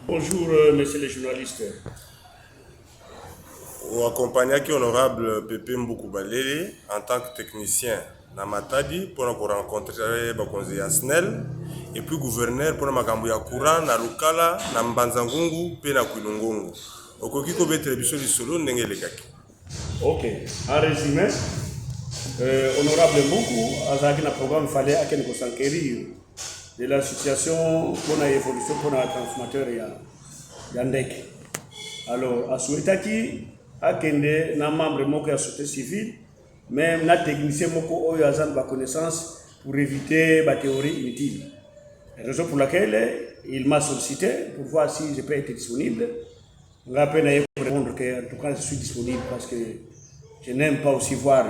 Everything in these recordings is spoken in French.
Bonjour, messieurs les journalistes. Ou accompagnaki honorable Pepe Mboukou-Balele en tant que technicien na Matadi pour rencontrer bakonzi ya SNEL et puis gouverneur pour makambo ya courant na Lukala na Mbanzangungu pe na Kwilungungu. Okoki ko betre biso lisolo ndenge elekaki. Ok, en résumé, honorable Mboukou, avec le programme fallait à Ken Kosankeri de la situation pour l'évolution pour le transformateur Yandek. Alors, à Souetaki, à Kende, na membre de la société civile, même na technicien moko oyo azan ba connaissance pour éviter la théorie inutile. Raison pour laquelle il m'a sollicité pour voir si je peux être disponible. Je rappelle pour répondre que en tout cas je suis disponible parce que je n'aime pas aussi voir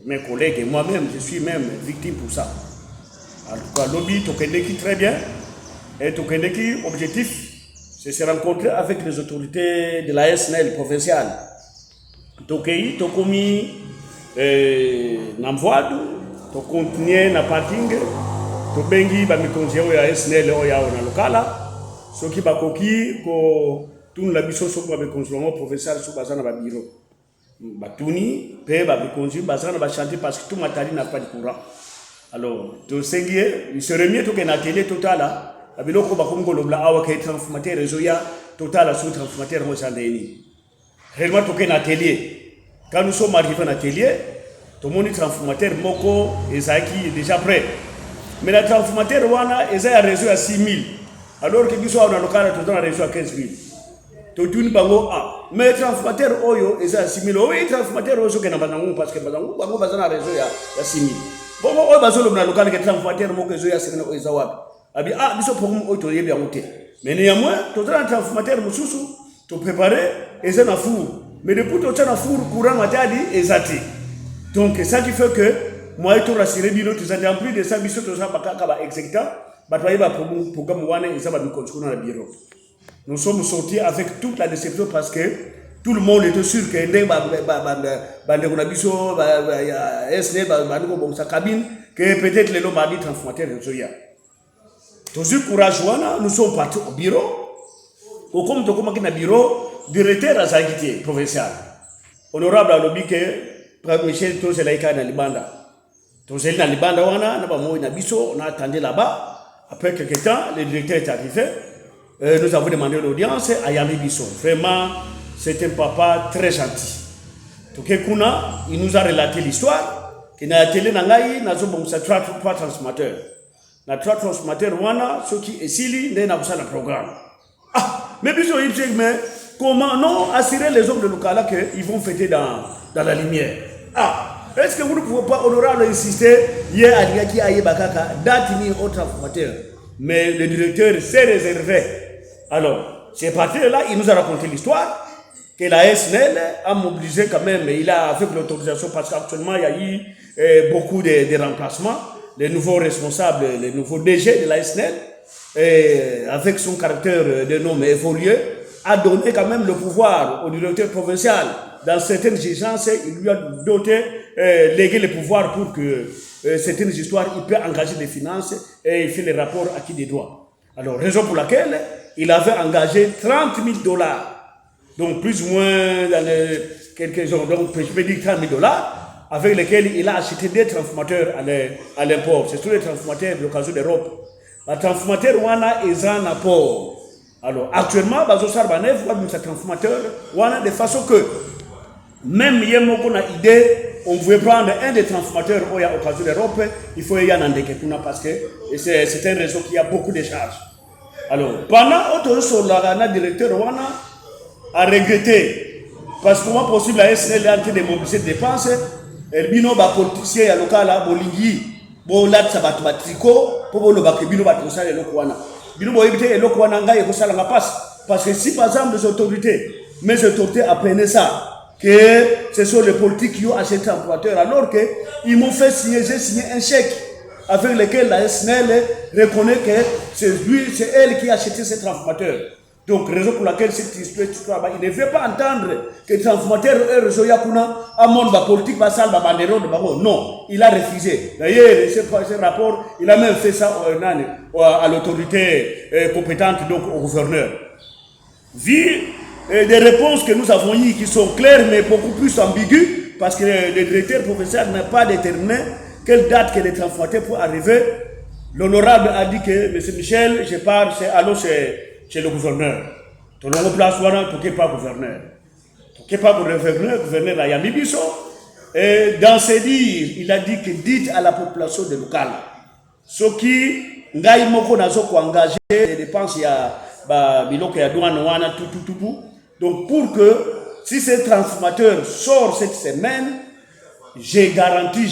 mes collègues et moi-même, je suis même victime pour ça. En tout cas, lobby Tokendeki très bien et Tokendeki objectif c'est se rencontrer avec les autorités de la SNL provinciale. Tokei, Tokomi, Namvoadu, Tokontinye, Napating, Tobengi, Bamikonzeo ya SNL ya na lokala, Soki Bakoki, ko tout la biso soko Babikonzeo provincial sous Bazana Babiro. Batuni, Pe Babikonzi, Bazana Bachanté parce que tout Matali n'a pas de courant. Alors, Tosengie, il serait mieux que na télé totale. Abiloko bakongo lobla awa kay transformateur réseau ya total sous transformateur mo sandeni. Réellement toké na atelier. Quand nous sommes arrivés à l'atelier, tout le monde transformateur moko ezaki déjà prêt. Mais la transformateur wana ezaya réseau à 6000. Alors que biso na local tout dans réseau à 15000. To tuni bango a. Mais transformateur oyo ezaya 6000. Oui, transformateur oyo ke na banangu parce que banangu bango bazana réseau ya 6000. Bon oyo bazolo na local que transformateur moko ezaya 6000 oyo ezawapi. Abi biso programme auto yebi yangote mais néanmoins tout dans transformateur mususu to préparer et na four mais depuis to na four courant matadi ezati donc ça qui fait que moi to rassurer bino to en plus de ça biso to ça bakaka ba exécutant ba to yeba programme wana et ça ba bikonsko na bureau. Nous sommes sortis avec toute la déception parce que tout le monde était sûr que ndé ba ndeko biso ba SN ba ndeko bon sa cabine que peut-être les lots mardi transformateur zoya. Toujours courage, nous sommes partis au bureau. Au comme tu commences dans le bureau, directeur à Zagité, provincial. Honorable Alobi que Michel Tozé Laïka dans Libanda. Tozé dans Libanda, on a attendu là-bas. Après quelques temps, le directeur est arrivé. Nous avons demandé l'audience à Yami Bisson. Vraiment, c'est un papa très gentil. Tokekuna, il nous a relaté l'histoire. Il a télé Nangaï, nous avons trois transformateurs. Na trois transformateurs wana ceux qui esili ndé na kusala programme. Mais biso yibse mais comment non assurer les hommes de Lukala que ils vont fêter dans la lumière. Est-ce que vous ne pouvez pas honorable insister hier à Liaki Aye Bakaka date ni au transformateur mais le directeur s'est réservé. Alors, c'est parti de là, il nous a raconté l'histoire que la SNL a mobilisé quand même, il a avec l'autorisation parce qu'actuellement il y a eu beaucoup de remplacements. Les nouveaux responsables, les nouveaux DG de la SNL, avec son caractère de nom évolué, a donné quand même le pouvoir au directeur provincial. Dans certaines urgences, il lui a doté, légué le pouvoir pour que certaines histoires, il peut engager les finances et il fait les rapports acquis des droits. Alors, raison pour laquelle il avait engagé 30 000 $. Donc, plus ou moins dans quelques jours, donc je peux dire 30 000 $. Avec lesquels il a acheté des transformateurs à l'import. C'est tous les transformateurs de l'occasion d'Europe. Le transformateur wana est en apport. Alors actuellement, Bazosar Banev, un transformateur wana de façon que même Yemoko a idée, on pouvait prendre un des transformateurs au occasion d'Europe, il faut y aller en parce que c'est un réseau qui a beaucoup de charges. Alors pendant autre chose, le directeur wana a regretté parce que comment possible la SNL a été de mobiliser des dépenses. Bino ba politicien ya local la bolingi bo latsa batu ba tricot po bo lo ba ke bino ba tosala eloko wana bino bo ebite eloko wana ngai e kosala nga passe parce que si par exemple les autorités apprenaient ça que ce sont les politiques qui ont acheté un employeur alors que ils m'ont fait signer, j'ai signé un chèque avec lequel la SNL reconnaît que c'est elle qui a acheté ce transformateur. Donc, raison pour laquelle cette histoire, il ne veut pas entendre que les transformateurs un monde politique va salver bandero de Bago. Non, il a refusé. D'ailleurs, ce rapport, il a même fait ça à l'autorité compétente, donc au gouverneur. Vu des réponses que nous avons eues qui sont claires, mais beaucoup plus ambiguës, parce que le directeur professeur n'a pas déterminé quelle date que les transformateurs pour arriver, l'honorable a dit que, M. Michel, je pars, allons chez le gouverneur. Tout le monde place, voilà, tout n'est pas gouverneur. Tout n'est pas gouverneur à Yamibiso. Et dans ses dires, il a dit que dites à la population de local, ce qui, ngai moko nazo ko engager les dépenses, il y a biloko ya douane wana tout. Donc pour que si ce transformateur sort cette semaine, j'ai garanti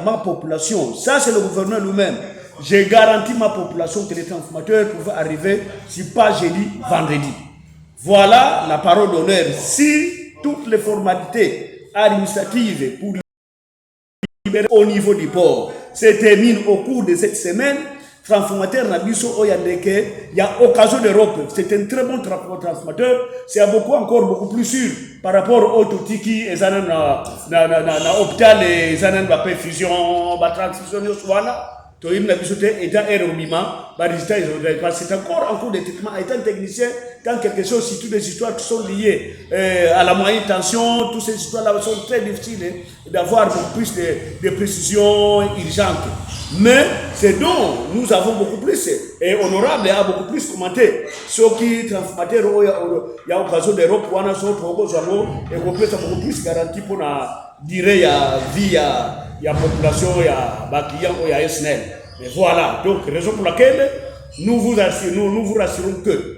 ma population. Ça c'est le gouverneur lui-même. J'ai garanti ma population que les transformateurs pouvaient arriver, si pas jeudi, vendredi. Voilà la parole d'honneur. Si toutes les formalités administratives pour libérer au niveau du port se terminent au cours de cette semaine, transformateur Nabiso Oyandeke, il y a occasion d'Europe. C'est un très bon transformateur. C'est beaucoup plus sûr par rapport au Tutiki et na hôpital et zanen ba perfusion, ba transfusion yoswana. C'est encore en cours de traitement. Étant technicien, quand quelque chose, si toutes les histoires qui sont liées à la moyenne tension, toutes ces histoires-là sont très difficiles d'avoir beaucoup plus de précisions urgentes. Mais c'est dont nous avons beaucoup plus, et honorable a beaucoup plus commenté. Ceux qui transformateurs, il y a occasion d'Europe, on a beaucoup plus garanti pour la durée, il y a population, il y a clients, il y a SNL. Et voilà, donc raison pour laquelle nous vous rassurons que,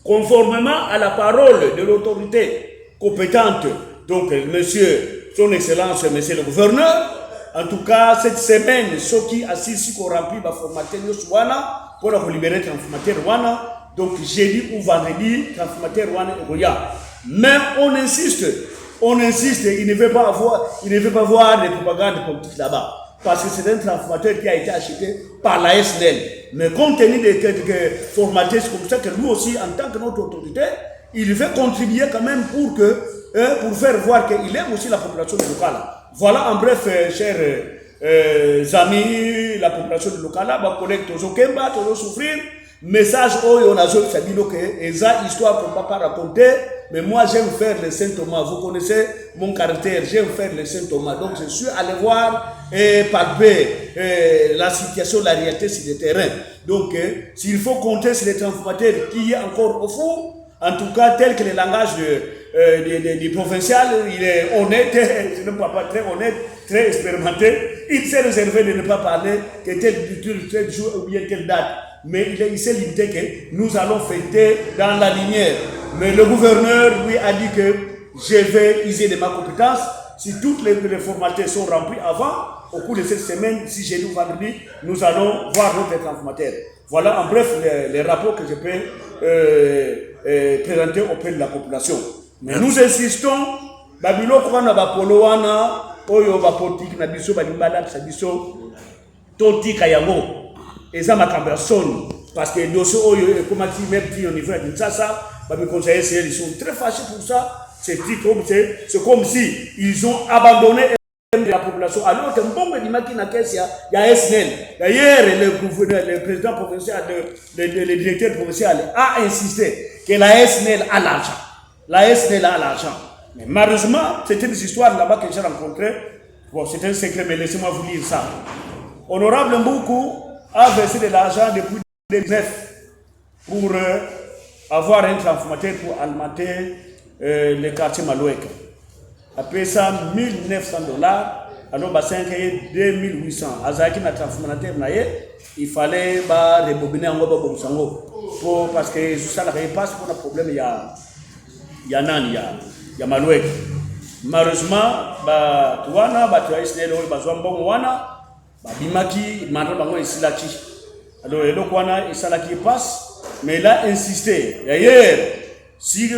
conformément à la parole de l'autorité compétente, donc monsieur, son excellence, monsieur le gouverneur, en tout cas, cette semaine, ceux qui assistent qu'on remplit la formateur Wana, pour libérer le transformateur Wana, donc jeudi ou vendredi, transformateur Wana et Goya. Mais on insiste, il ne veut pas voir des propagandes politiques là-bas. Parce que c'est un transformateur qui a été acheté par la SNL. Mais compte tenu des formateurs, c'est comme ça que nous aussi, en tant que notre autorité, il veut contribuer quand même pour faire voir qu'il aime aussi la population locale. Voilà en bref, chers amis, la population locale, ma collègue Tozo Kemba, Tozo souffrir. Message on a joué, ça dit que eza histoire qu'on ne peut pas raconter, mais moi j'aime faire les Saint Thomas. Vous connaissez mon caractère, j'aime faire les Saint Thomas. Donc je suis allé voir et palper la situation, la réalité sur le terrain. Donc s'il faut compter sur les transformateurs qui est encore au fond, en tout cas tel que le langage du provincial, il est honnête, je ne peux pas très honnête, très expérimenté. Il s'est réservé de ne pas parler que tel jour ou bien telle date. Mais il s'est limité que nous allons fêter dans la lumière. Mais le gouverneur lui a dit que je vais user de ma compétence. Si toutes les formalités sont remplies avant, au cours de cette semaine, si j'ai lu vendredi, nous allons voir notre transformateur. Voilà en bref les rapports que je peux présenter auprès de la population. Mais nous insistons, Babylon Kwana Bapoloana, Oyo Bapotik, Nabiso, Balibala, Sabiso, Toti Kayango. Et ça m'a personne. Parce que les dossiers, comme même dit au niveau de Kinshasa, mes conseillers, ils sont très fâchés pour ça. C'est comme si ils ont abandonné la population. Alors que bon, il y a SNL. D'ailleurs, le président provincial, le directeur provincial a insisté que la SNL a l'argent. La SNL a l'argent. Mais malheureusement, c'était des histoires là-bas que j'ai rencontrées. Bon, c'est un secret, mais laissez-moi vous lire ça. Honorable Mboukou a versé de l'argent depuis 2009 pour avoir un transformateur pour alimenter le quartier Malouek. Après ça, $1,900, alors bassin est 2,800. Azaki na transformateur il fallait rebobiner en Wabo parce que ça n'a pas pour un problème, il y a Malouek. Malheureusement, tu as essayé de Bimaki, Bango et Silaki. Alors, il Salaki passe, mais il a insisté. D'ailleurs, si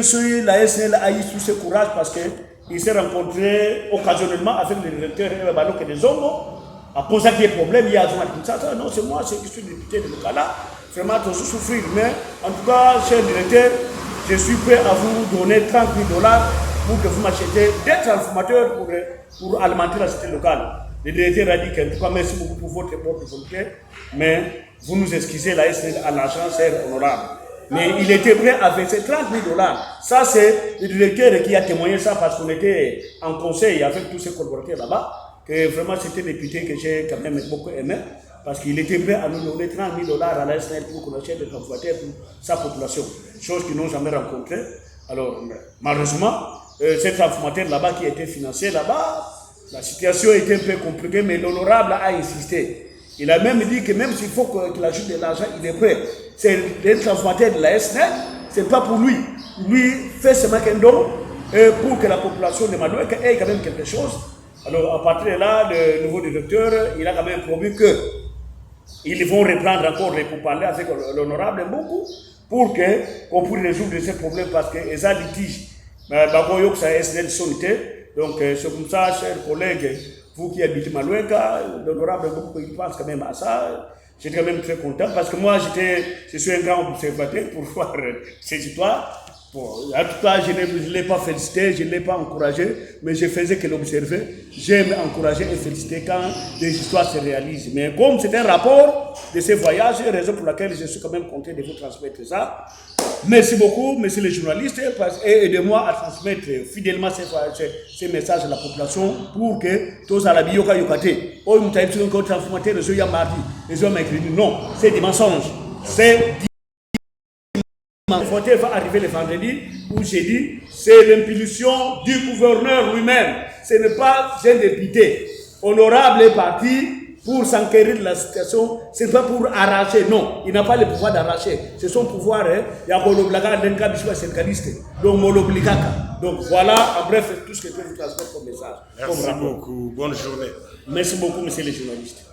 la SNL a eu tout ce courage parce qu'il s'est rencontré occasionnellement avec le directeur et des hommes, a posé des problèmes, il y a non, c'est moi, c'est que je suis député de Lokala, vraiment tous souffrir. Mais en tout cas, cher directeur, je suis prêt à vous donner 30 000 $ pour que vous m'achetiez des transformateurs pour alimenter la cité locale. Le directeur a dit qu'en tout cas, merci beaucoup pour votre bonne volonté, mais vous nous excusez, la SNEL à l'argent, c'est honorable. Mais il était prêt à verser 30 000 $. Ça, c'est le directeur qui a témoigné ça parce qu'on était en conseil avec tous ses collaborateurs là-bas, que vraiment c'était des députés que j'ai quand même beaucoup aimé, parce qu'il était prêt à nous donner 30 000 $ à la SNEL pour qu'on achète des transformateurs pour sa population, chose qu'ils n'ont jamais rencontrée. Alors, malheureusement, ces transformateurs là-bas qui étaient financés là-bas, la situation était un peu compliquée, mais l'honorable a insisté. Il a même dit que même s'il faut qu'il ajoute de l'argent, il est prêt. C'est les transformateurs de la SNEL, ce n'est pas pour lui. Lui fait seulement un don pour que la population de Malouek ait quand même quelque chose. Alors, à partir de là, le nouveau directeur, il a quand même promis qu'ils vont reprendre encore les pourparlers avec l'honorable beaucoup pour qu'on puisse résoudre ces problèmes parce que les litiges, donc c'est comme ça, chers collègues, vous qui habitez Maloueka, l'honorable beaucoup, il pense quand même à ça. J'étais quand même très content parce que moi, je suis un grand observateur pour voir ces histoires. Bon, en tout cas, je ne l'ai pas félicité, je ne l'ai pas encouragé, mais je faisais que l'observer. J'aime encourager et féliciter quand des histoires se réalisent. Mais comme c'est un rapport de ces voyages, raison pour laquelle je suis quand même content de vous transmettre ça. Merci beaucoup, monsieur les journalistes, et aidez-moi à transmettre fidèlement ces messages à la population pour que tous à la bioka yokate. Oh, nous avons transformé les yeux mardi, les yeux mercredi. Non, c'est des mensonges. C'est le vote va arriver le vendredi où j'ai dit c'est l'impulsion du gouverneur lui-même. Ce n'est pas un député. Honorable est parti pour s'enquérir de la situation. Ce n'est pas pour arracher, non. Il n'a pas le pouvoir d'arracher. C'est son pouvoir. Il y a un syndicaliste. Donc, donc voilà, en bref, tout ce que je peux vous transmettre comme message. Merci beaucoup. Bonne journée. Merci beaucoup, monsieur les journalistes.